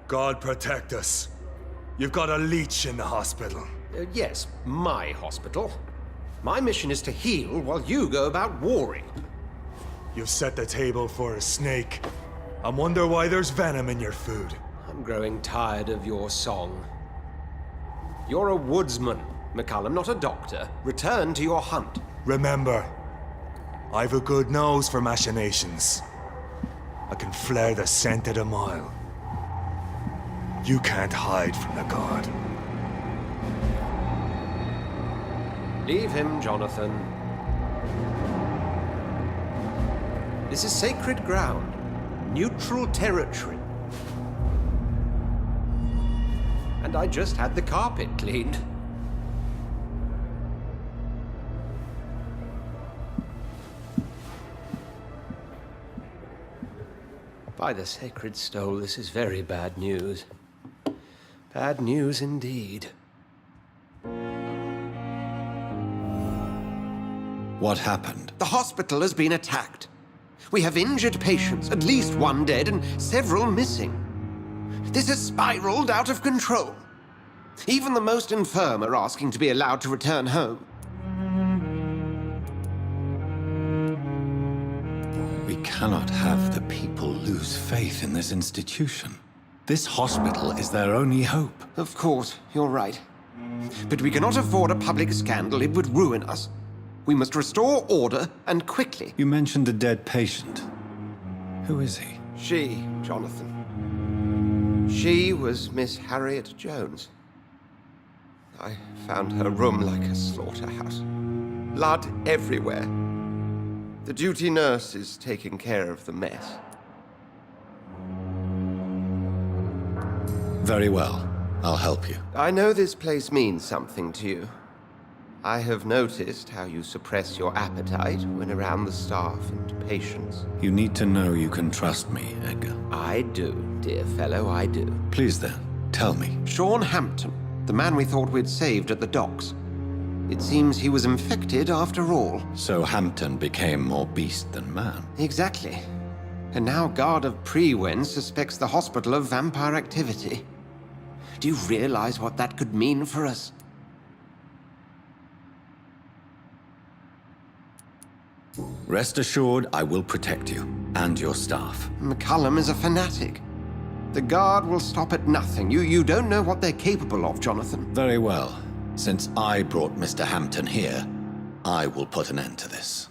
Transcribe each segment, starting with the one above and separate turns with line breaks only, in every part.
God protect us. You've got a leech in the hospital.
Yes, my hospital. My mission is to heal while you go about warring.
You've set the table for a snake. I wonder why there's venom in your food.
I'm growing tired of your song. You're a woodsman, McCullum, not a doctor. Return to your hunt.
Remember, I've a good nose for machinations. I can flare the scent at a mile. You can't hide from the god.
Leave him, Jonathan. This is sacred ground. Neutral territory. And I just had the carpet cleaned. By the sacred stole, this is very bad news. Bad news indeed.
What happened?
The hospital has been attacked. We have injured patients, at least one dead and several missing. This has spiraled out of control. Even the most infirm are asking to be allowed to return home.
We cannot have the people lose faith in this institution. This hospital is their only hope.
Of course, you're right. But we cannot afford a public scandal. It would ruin us. We must restore order, and quickly.
You mentioned the dead patient. Who is he?
She, Jonathan. She was Miss Harriet Jones. I found her room like a slaughterhouse. Blood everywhere. The duty nurse is taking care of the mess.
Very well. I'll help you.
I know this place means something to you. I have noticed how you suppress your appetite when around the staff and patients.
You need to know you can trust me, Edgar.
I do, dear fellow, I do.
Please then, tell me.
Sean Hampton, the man we thought we'd saved at the docks. It seems he was infected after all.
So Hampton became more beast than man.
Exactly. And now Guard of Prewen suspects the hospital of vampire activity. Do you realize what that could mean for us?
Rest assured, I will protect you and your staff.
McCullum is a fanatic. The Guard will stop at nothing. You don't know what they're capable of, Jonathan.
Very well. Since I brought Mr. Hampton here, I will put an end to this.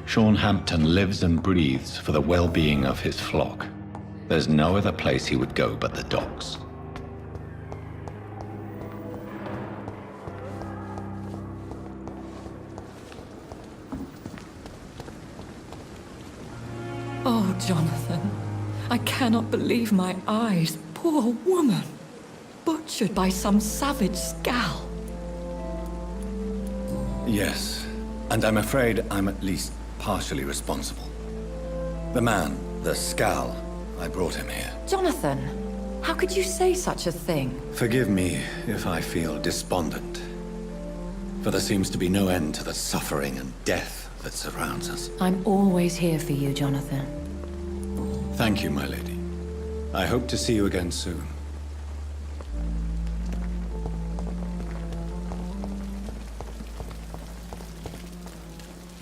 Sean Hampton lives and breathes for the well-being of his flock. There's no other place he would go but the docks.
Oh, Jonathan, I cannot believe my eyes. Poor woman, butchered by some savage scowl.
Yes, and I'm afraid I'm at least partially responsible. The man, the scowl, I brought him here.
Jonathan, how could you say such a thing?
Forgive me if I feel despondent, for there seems to be no end to the suffering and death that surrounds us.
I'm always here for you, Jonathan.
Thank you, my lady. I hope to see you again soon.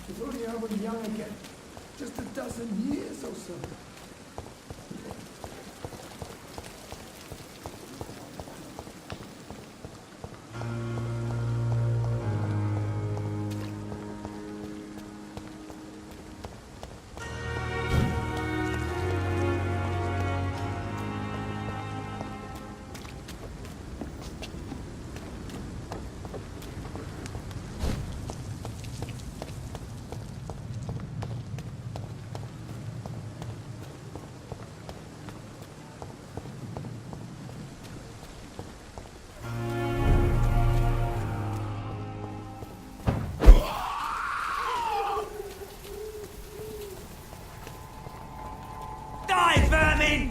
If only I were young again. Just a dozen years or so.
Die, vermin!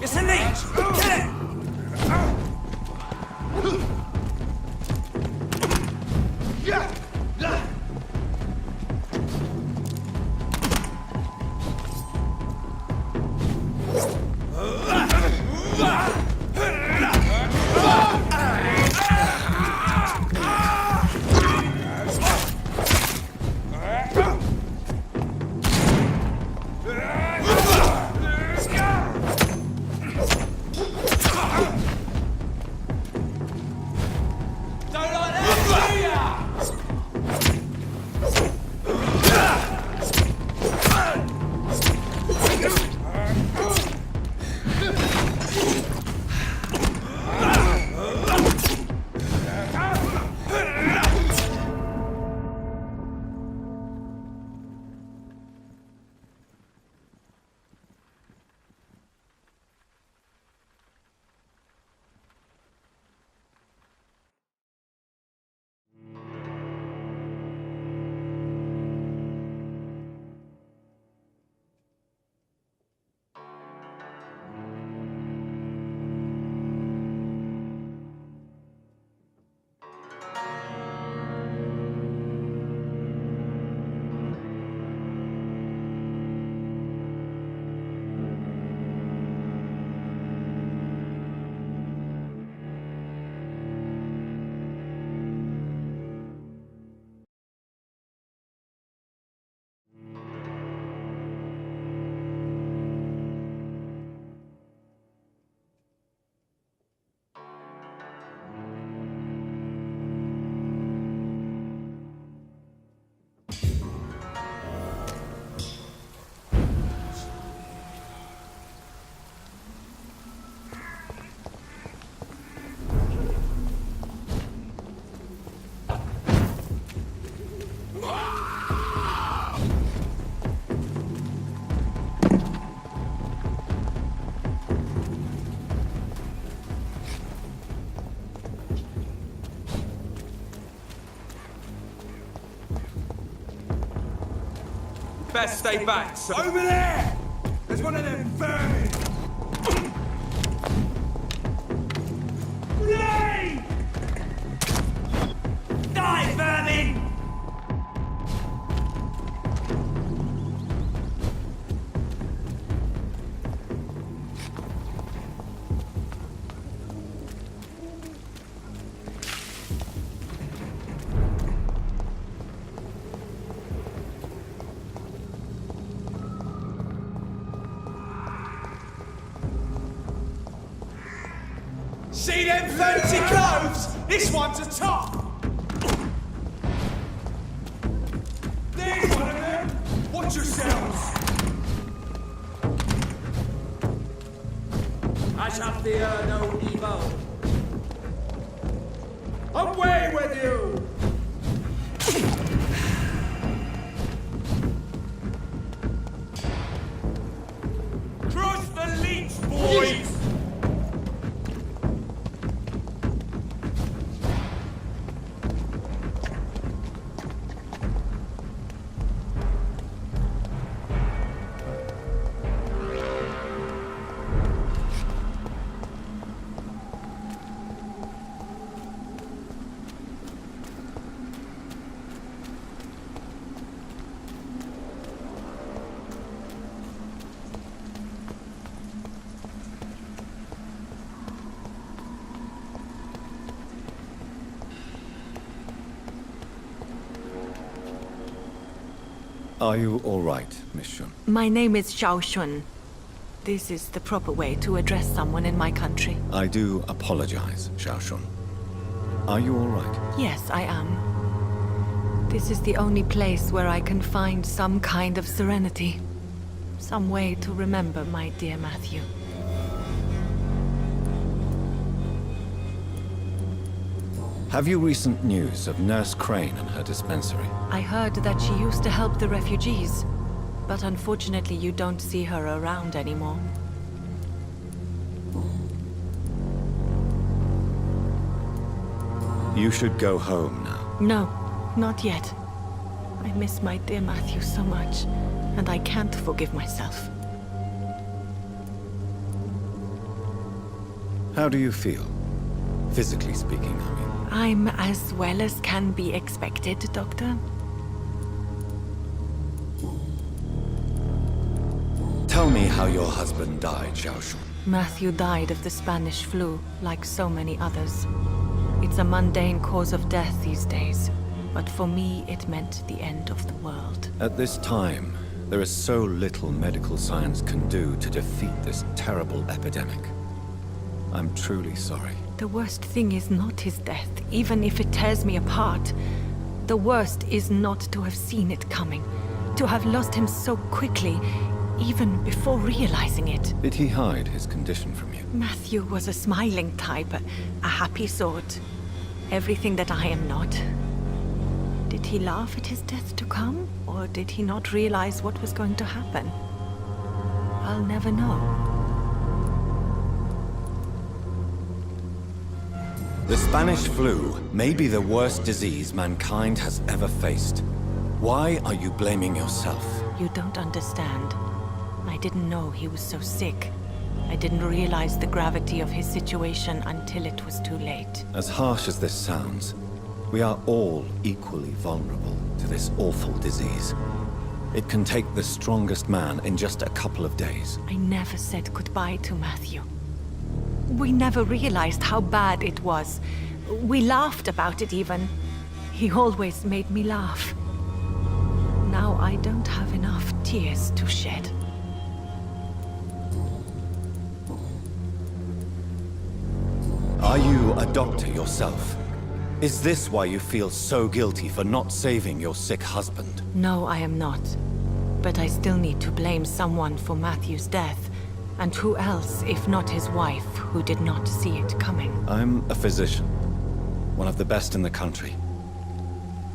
It's a leech! Kill it! Don't like that, do ya?
best stay back, so...
Over there! There's one of them vermin! Grenade!
Die, vermin!
See them fancy clothes? This one's a top! There's one of them! Watch yourselves!
I shall fear no evil.
Away with you! Crush the leech, boys!
Are you all right, Miss Shun?
My name is Xiao Shun. This is the proper way to address someone in my country.
I do apologize, Xiao Shun. Are you all right?
Yes, I am. This is the only place where I can find some kind of serenity. Some way to remember my dear Matthew.
Have you recent news of Nurse Crane and her dispensary?
I heard that she used to help the refugees, but unfortunately you don't see her around anymore.
You should go home now.
No, not yet. I miss my dear Matthew so much, and I can't forgive myself.
How do you feel? Physically speaking, I mean.
I'm as well as can be expected, Doctor.
Tell me how your husband died, Xiao Shun.
Matthew died of the Spanish flu, like so many others. It's a mundane cause of death these days, but for me it meant the end of the world.
At this time, there is so little medical science can do to defeat this terrible epidemic. I'm truly sorry.
The worst thing is not his death, even if it tears me apart. The worst is not to have seen it coming, to have lost him so quickly, even before realizing it.
Did he hide his condition from you?
Matthew was a smiling type, a happy sort. Everything that I am not. Did he laugh at his death to come, or did he not realize what was going to happen? I'll never know.
The Spanish flu may be the worst disease mankind has ever faced. Why are you blaming yourself?
You don't understand. I didn't know he was so sick. I didn't realize the gravity of his situation until it was too late.
As harsh as this sounds, we are all equally vulnerable to this awful disease. It can take the strongest man in just a couple of days.
I never said goodbye to Matthew. We never realized how bad it was. We laughed about it even. He always made me laugh. Now I don't have enough tears to shed.
Are you a doctor yourself? Is this why you feel so guilty for not saving your sick husband?
No, I am not. But I still need to blame someone for Matthew's death. And who else, if not his wife, who did not see it coming?
I'm a physician, one of the best in the country.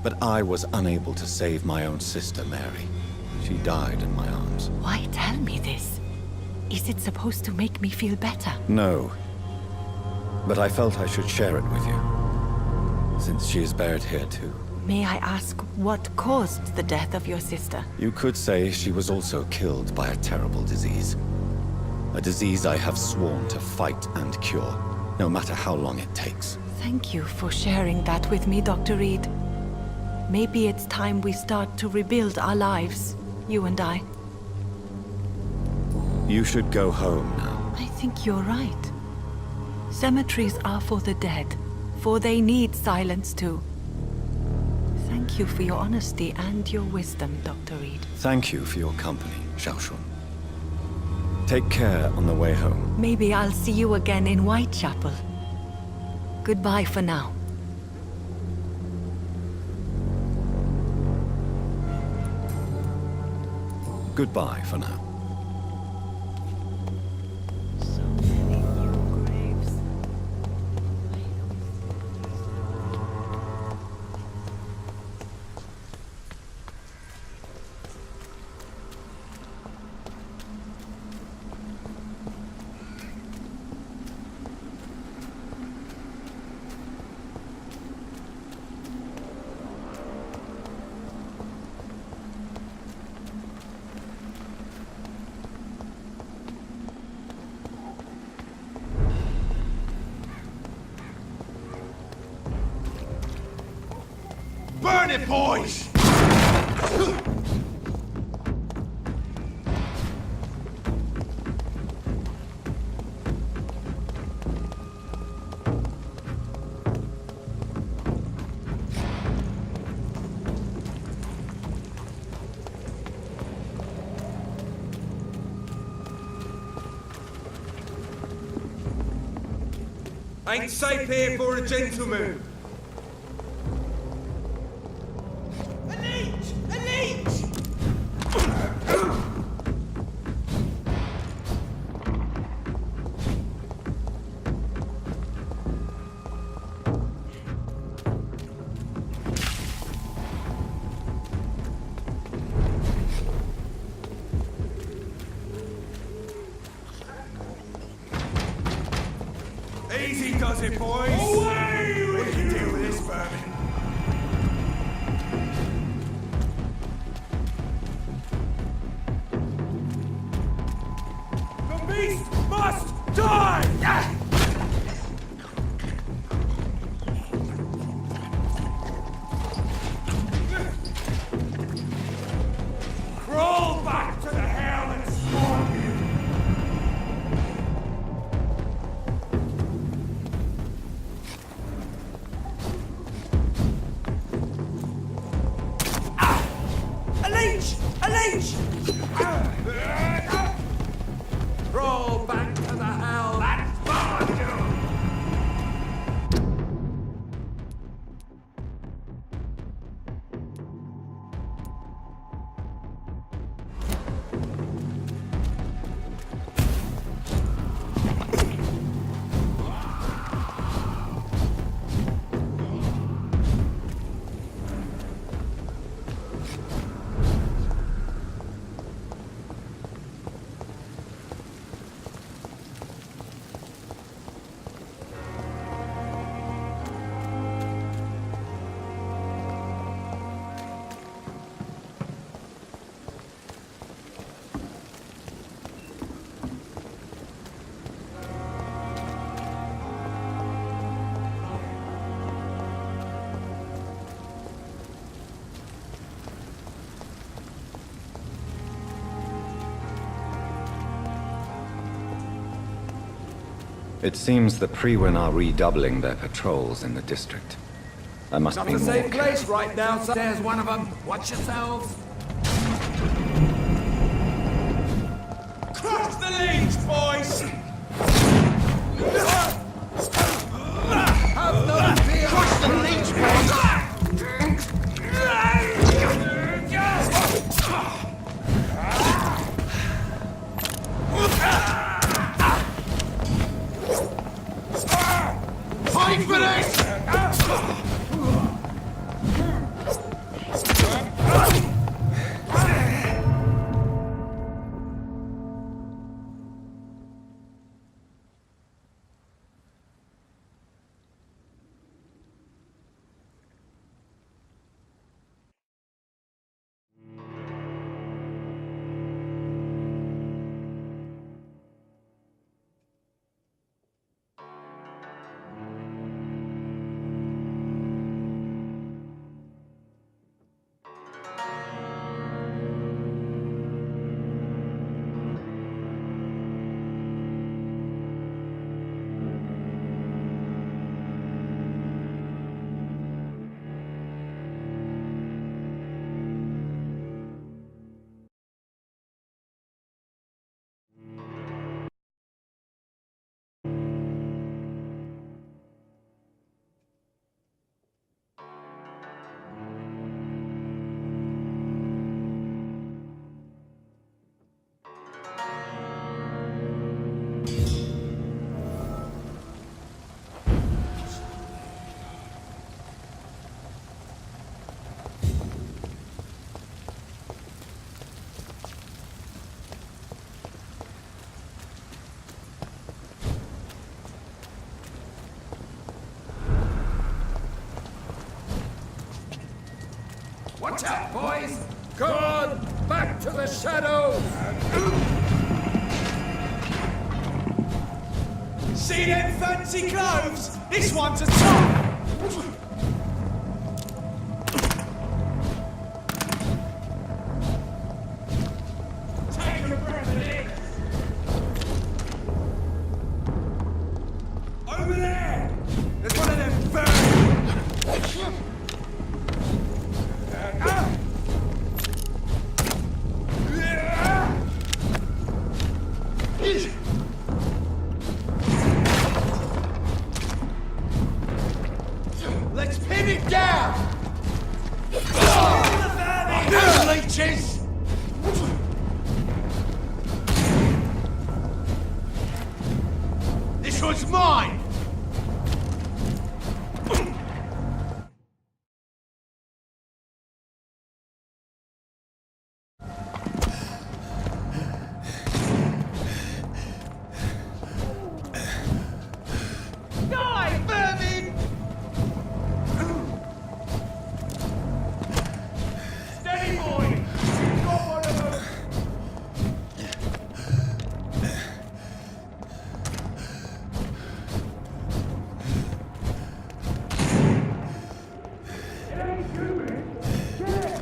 But I was unable to save my own sister, Mary. She died in my arms.
Why tell me this? Is it supposed to make me feel better?
No. But I felt I should share it with you, since she is buried here too.
May I ask what caused the death of your sister?
You could say she was also killed by a terrible disease. A disease I have sworn to fight and cure, no matter how long it takes.
Thank you for sharing that with me, Dr. Reed. Maybe it's time we start to rebuild our lives, you and I.
You should go home now.
I think you're right. Cemeteries are for the dead, for they need silence too. Thank you for your honesty and your wisdom, Dr. Reed.
Thank you for your company, Xiaoshun. Take care on the way home.
Maybe I'll see you again in Whitechapel. Goodbye for now.
Goodbye for now.
So many new graves.
Burn it, boys! Ain't safe here for a gentleman. A leech! A leech! Easy does it, boys! Away! We can deal with this vermin. The beast must die! Crawl back to the hell that spawned you! A leech! A leech! Crawl back to the hell that spawned you!
It seems the Priwen are redoubling their patrols in the district. I must
Not
be
a
more
safe place
careful.
right now, so there's one of them. Watch yourselves. Crush the leech, boys! Have no fear! Crush the leech, boys! Fight for this!
Watch out, boys! Go on! Back to the shadows!
See them fancy clothes? This one's a top! Take a breath of this! Over there! There's one of them birds! Let's pin it down! Leeches! This one's mine! Die, vermin! Steady, boy! Got one of them! It ain't too big. Get it!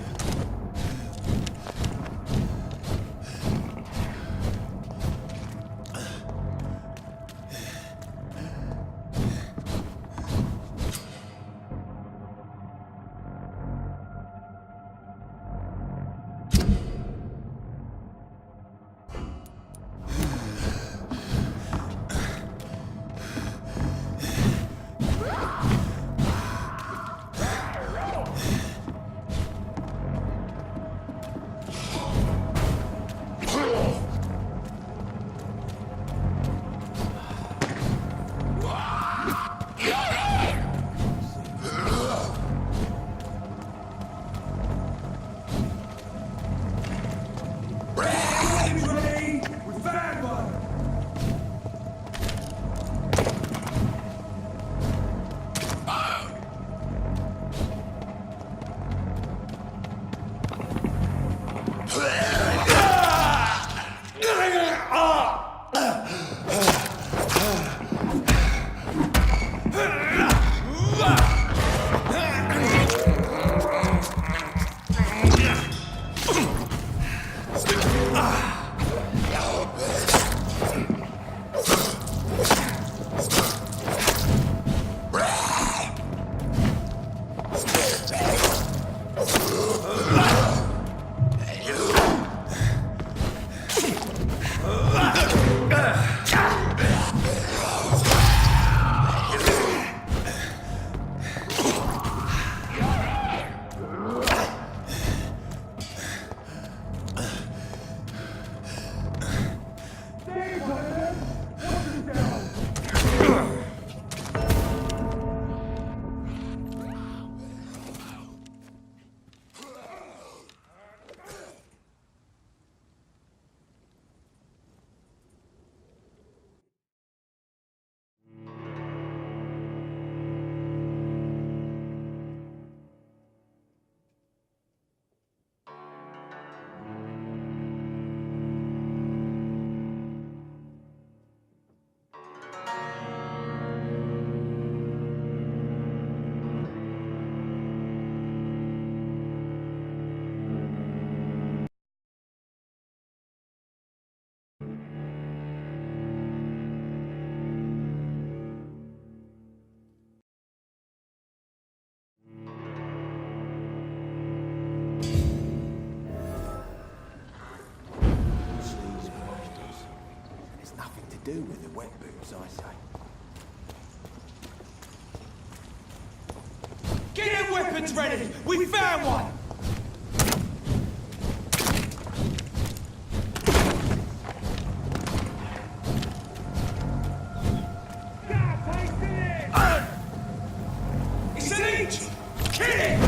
Do with the wet boots, I say.
Get them weapons ready! We found one! It's an leech! Kill it!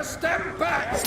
a step back!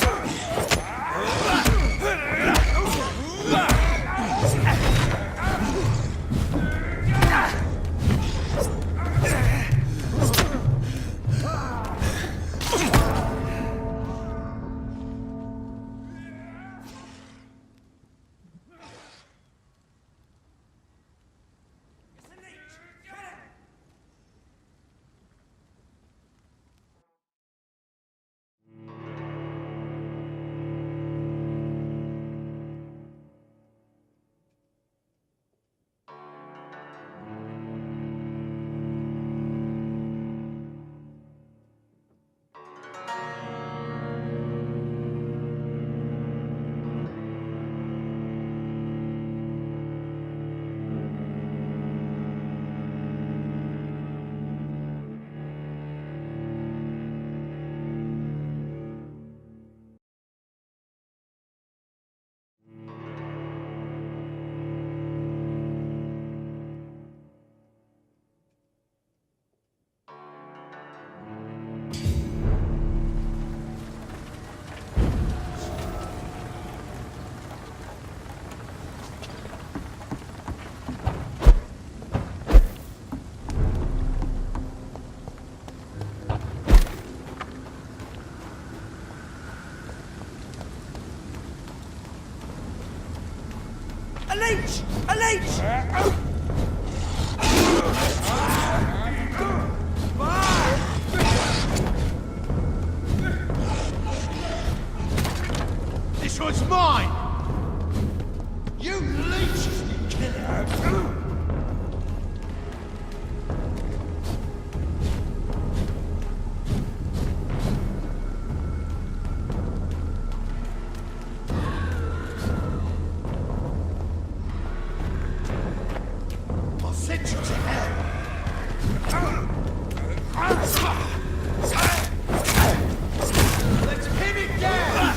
A leech! A leech! This one's mine! You leeches, you killer! I'll send you to hell! Let's pin it down!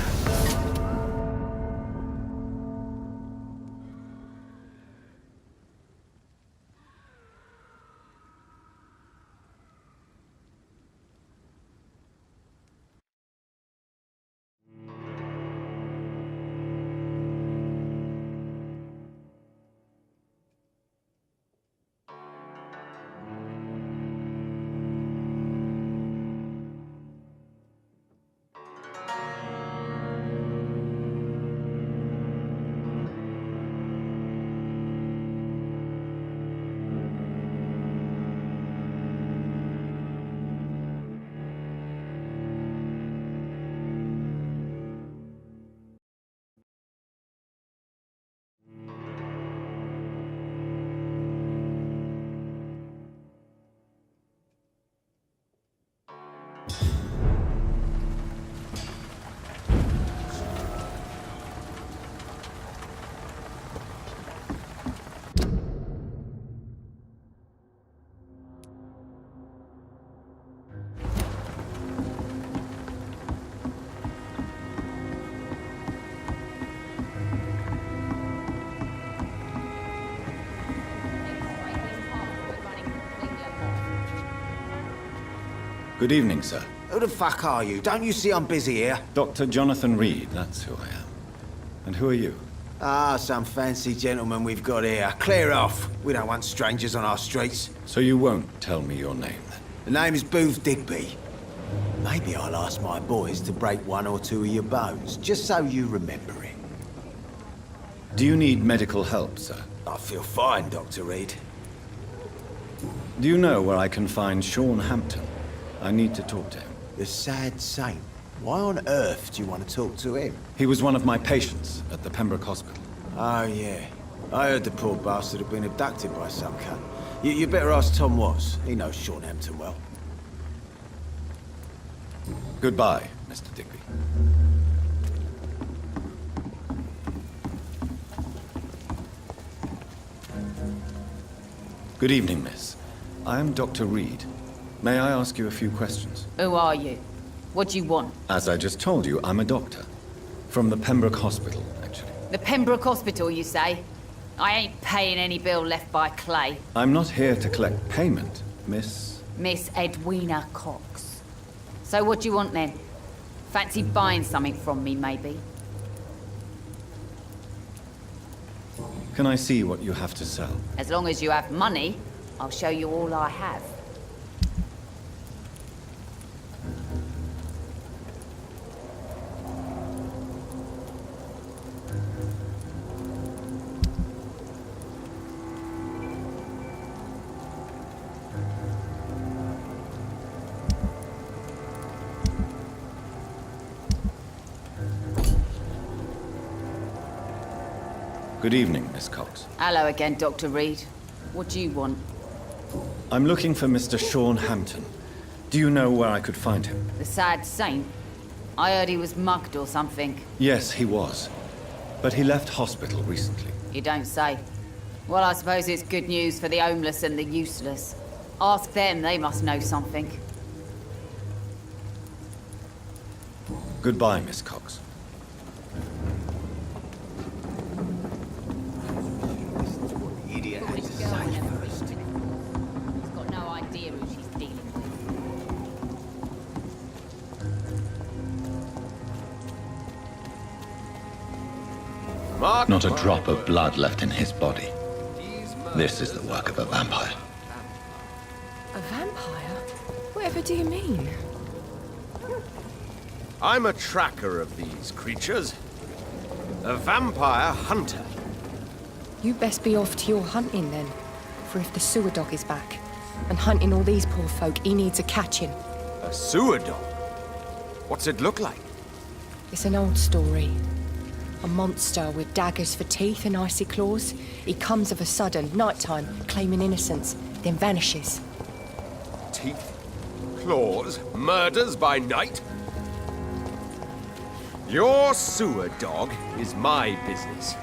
Good evening, sir.
Who the fuck are you? Don't you see I'm busy here?
Dr. Jonathan Reed, that's who I am. And who are you?
Ah, some fancy gentleman we've got here. Clear off. We don't want strangers on our streets.
So you won't tell me your name, then?
The name is Booth Digby. Maybe I'll ask my boys to break one or two of your bones, just so you remember it.
Do you need medical help, sir?
I feel fine, Dr. Reed.
Do you know where I can find Sean Hampton? I need to talk to him.
The sad saint. Why on earth do you want to talk to him?
He was one of my patients at the Pembroke Hospital.
Oh, yeah. I heard the poor bastard had been abducted by some cunt. You better ask Tom Watts. He knows Sean Hampton well.
Goodbye, Mr. Digby. Good evening, miss. I am Dr. Reed. May I ask you a few questions?
Who are you? What do you want?
As I just told you, I'm a doctor. From the Pembroke Hospital, actually.
The Pembroke Hospital, you say? I ain't paying any bill left by Clay.
I'm not here to collect payment, Miss...
Miss Edwina Cox. So what do you want then? Fancy buying something from me, maybe?
Can I see what you have to sell?
As long as you have money, I'll show you all I have.
Good evening, Miss Cox.
Hello again, Dr. Reed. What do you want?
I'm looking for Mr. Sean Hampton. Do you know where I could find him?
The sad saint? I heard he was mugged or something.
Yes, he was. But he left hospital recently.
You don't say. Well, I suppose it's good news for the homeless and the useless. Ask them, they must know something.
Goodbye, Miss Cox.
Idiot has to say first. He's got no idea who she's dealing with.
Not a drop of blood left in his body. This is the work of a vampire.
A vampire? Whatever do you mean?
I'm a tracker of these creatures. A vampire hunter.
You best be off to your hunting then. For if the sewer dog is back and hunting all these poor folk, he needs a catching.
A sewer dog? What's it look like?
It's an old story. A monster with daggers for teeth and icy claws. He comes of a sudden, nighttime, claiming innocence, then vanishes.
Teeth, claws, murders by night? Your sewer dog is my business.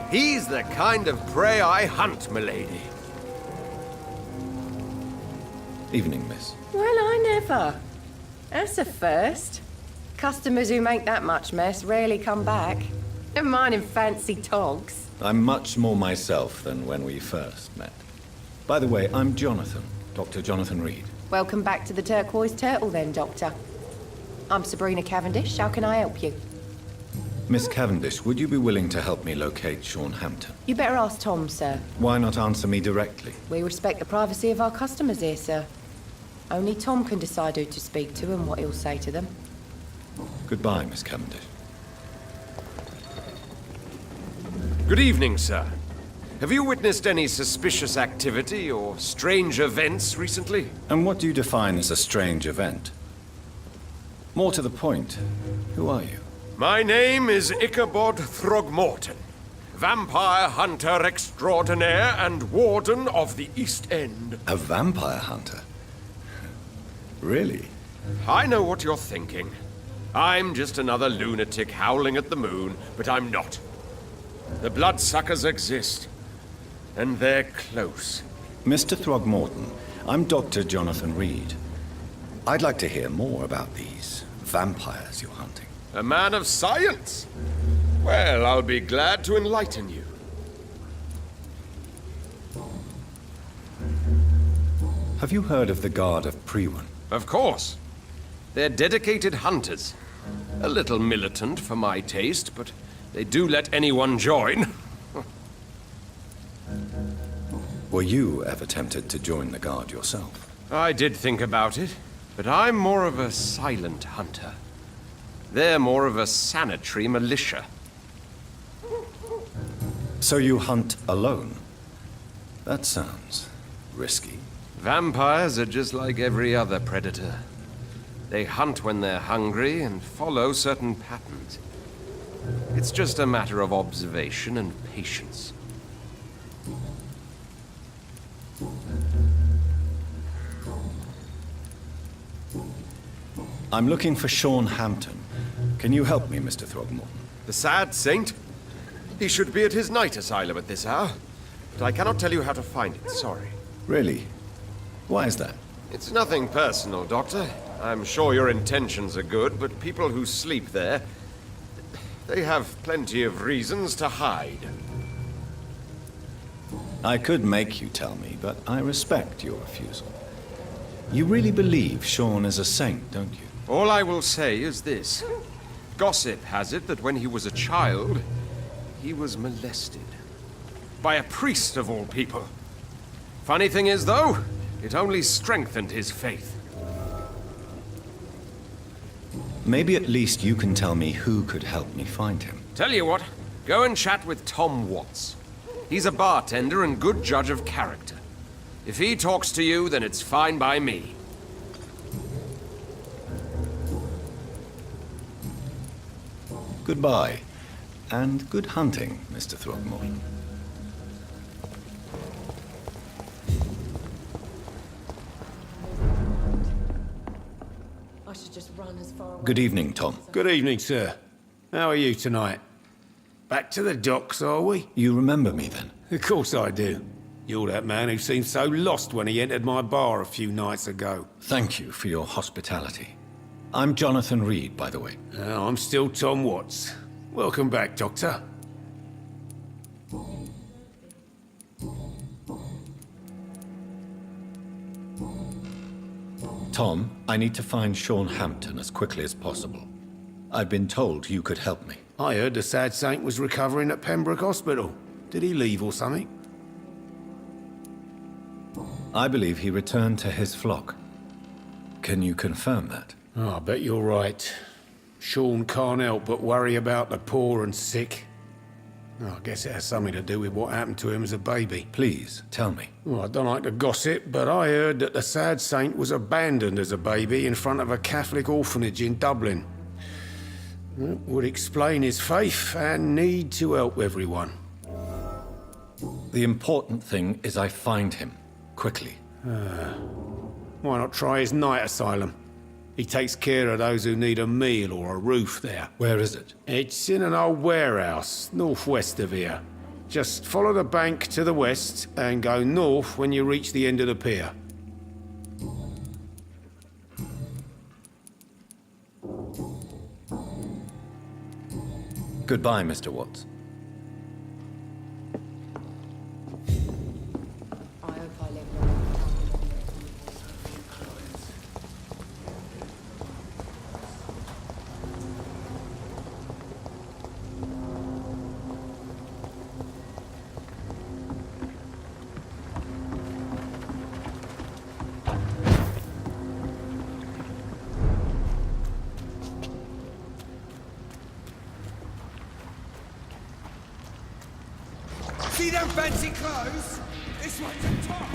He's the kind of prey I hunt, milady.
Evening, miss.
Well, I never. That's a first. Customers who make that much mess rarely come back. Never mind in fancy togs.
I'm much more myself than when we first met. By the way, I'm Jonathan, Dr. Jonathan Reed.
Welcome back to the Turquoise Turtle then, Doctor. I'm Sabrina Cavendish. How can I help you?
Miss Cavendish, would you be willing to help me locate Sean Hampton?
You better ask Tom, sir.
Why not answer me directly?
We respect the privacy of our customers here, sir. Only Tom can decide who to speak to and what he'll say to them.
Goodbye, Miss Cavendish.
Good evening, sir. Have you witnessed any suspicious activity or strange events recently?
And what do you define as a strange event? More to the point, who are you?
My name is Ichabod Throgmorton, vampire hunter extraordinaire and warden of the East End.
A vampire hunter? Really?
I know what you're thinking. I'm just another lunatic howling at the moon, but I'm not. The bloodsuckers exist, and they're close.
Mr. Throgmorton, I'm Dr. Jonathan Reed. I'd like to hear more about these vampires you're hunting.
A man of science? Well, I'll be glad to enlighten you.
Have you heard of the Guard of Priwen?
Of course. They're dedicated hunters. A little militant for my taste, but they do let anyone join.
Were you ever tempted to join the Guard yourself?
I did think about it, but I'm more of a silent hunter. They're more of a sanitary militia.
So you hunt alone? That sounds risky.
Vampires are just like every other predator. They hunt when they're hungry and follow certain patterns. It's just a matter of observation and patience.
I'm looking for Sean Hampton. Can you help me, Mr. Throgmorton?
The sad saint? He should be at his night asylum at this hour. But I cannot tell you how to find it, sorry.
Really? Why is that?
It's nothing personal, Doctor. I'm sure your intentions are good, but people who sleep there, they have plenty of reasons to hide.
I could make you tell me, but I respect your refusal. You really believe Sean is a saint, don't you?
All I will say is this. Gossip has it that when he was a child, he was molested. By a priest of all people. Funny thing is, though, it only strengthened his faith.
Maybe at least you can tell me who could help me find him.
Tell you what, go and chat with Tom Watts. He's a bartender and good judge of character. If he talks to you, then it's fine by me.
Goodbye, and good hunting, Mr. Throckmorton.
I should just run as far away.
Good evening, Tom.
Good evening, sir. How are you tonight? Back to the docks, are we?
You remember me, then?
Of course I do. You're that man who seemed so lost when he entered my bar a few nights ago.
Thank you for your hospitality. I'm Jonathan Reed, by the way.
I'm still Tom Watts. Welcome back, Doctor.
Tom, I need to find Sean Hampton as quickly as possible. I've been told you could help me.
I heard the sad saint was recovering at Pembroke Hospital. Did he leave or something?
I believe he returned to his flock. Can you confirm that?
Oh, I bet you're right. Sean can't help but worry about the poor and sick. Oh, I guess it has something to do with what happened to him as a baby.
Please, tell me.
Well, I don't like to gossip, but I heard that the sad saint was abandoned as a baby in front of a Catholic orphanage in Dublin. That would explain his faith and need to help everyone.
The important thing is I find him, quickly.
Why not try his night asylum? He takes care of those who need a meal or a roof there.
Where is it?
It's in an old warehouse, northwest of here. Just follow the bank to the west and go north when you reach the end of the pier.
Goodbye, Mr. Watts.
I hope I live long.
See them fancy clothes? This one's a top.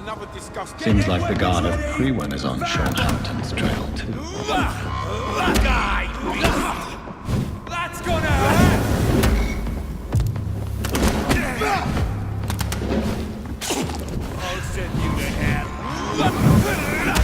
another disgusting...
Seems like the guard of Crewen is on Sean Hampton's trail, too.
That guy! That's gonna hurt! I'll send you to hell.